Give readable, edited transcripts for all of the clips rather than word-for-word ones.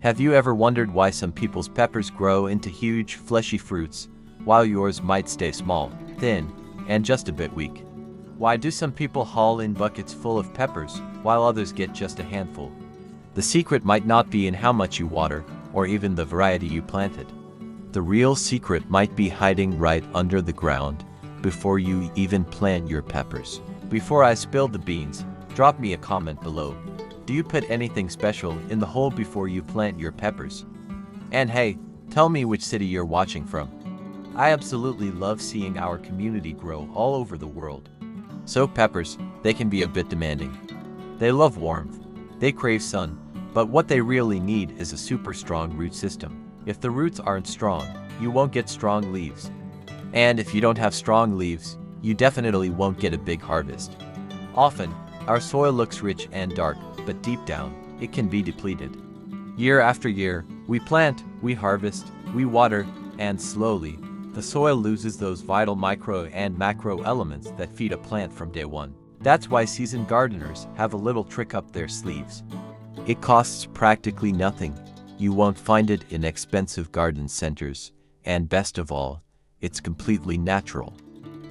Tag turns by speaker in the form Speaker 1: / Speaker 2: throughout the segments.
Speaker 1: Have you ever wondered why some people's peppers grow into huge, fleshy fruits, while yours might stay small, thin, and just a bit weak? Why do some people haul in buckets full of peppers, while others get just a handful? The secret might not be in how much you water, or even the variety you planted. The real secret might be hiding right under the ground, before you even plant your peppers. Before I spill the beans, drop me a comment below. Do you put anything special in the hole before you plant your peppers? And hey, tell me which city you're watching from. I absolutely love seeing our community grow all over the world. So peppers, they can be a bit demanding. They love warmth, they crave sun, but what they really need is a super strong root system. If the roots aren't strong, you won't get strong leaves. And if you don't have strong leaves, you definitely won't get a big harvest. Often, our soil looks rich and dark, but deep down, it can be depleted. Year after year, we plant, we harvest, we water, and slowly, the soil loses those vital micro and macro elements that feed a plant from day one. That's why seasoned gardeners have a little trick up their sleeves. It costs practically nothing. You won't find it in expensive garden centers, and best of all, it's completely natural.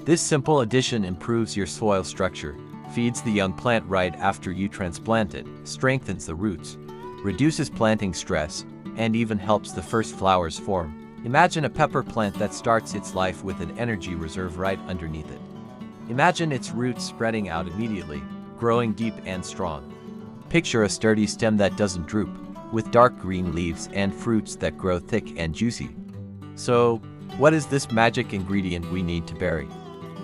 Speaker 1: This simple addition improves your soil structure, feeds the young plant right after you transplant it, strengthens the roots, reduces planting stress, and even helps the first flowers form. Imagine a pepper plant that starts its life with an energy reserve right underneath it. Imagine its roots spreading out immediately, growing deep and strong. Picture a sturdy stem that doesn't droop, with dark green leaves and fruits that grow thick and juicy. So, what is this magic ingredient we need to bury?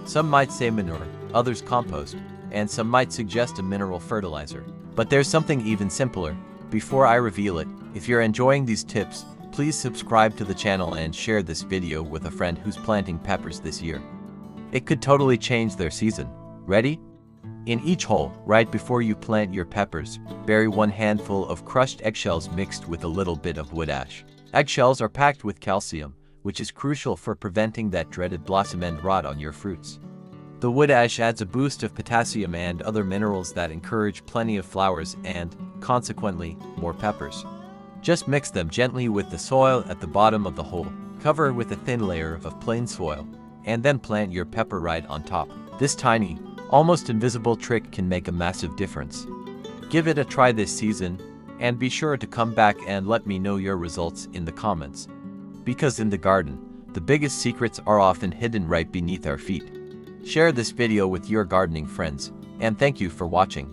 Speaker 1: Some might say manure, others compost, and some might suggest a mineral fertilizer. But there's something even simpler. Before I reveal it, if you're enjoying these tips, please subscribe to the channel and share this video with a friend who's planting peppers this year. It could totally change their season. Ready? In each hole, right before you plant your peppers, bury 1 handful of crushed eggshells mixed with a little bit of wood ash. Eggshells are packed with calcium, which is crucial for preventing that dreaded blossom end rot on your fruits. The wood ash adds a boost of potassium and other minerals that encourage plenty of flowers and, consequently, more peppers. Just mix them gently with the soil at the bottom of the hole, cover with a thin layer of plain soil, and then plant your pepper right on top. This tiny, almost invisible trick can make a massive difference. Give it a try this season, and be sure to come back and let me know your results in the comments. Because in the garden, the biggest secrets are often hidden right beneath our feet. Share this video with your gardening friends, and thank you for watching.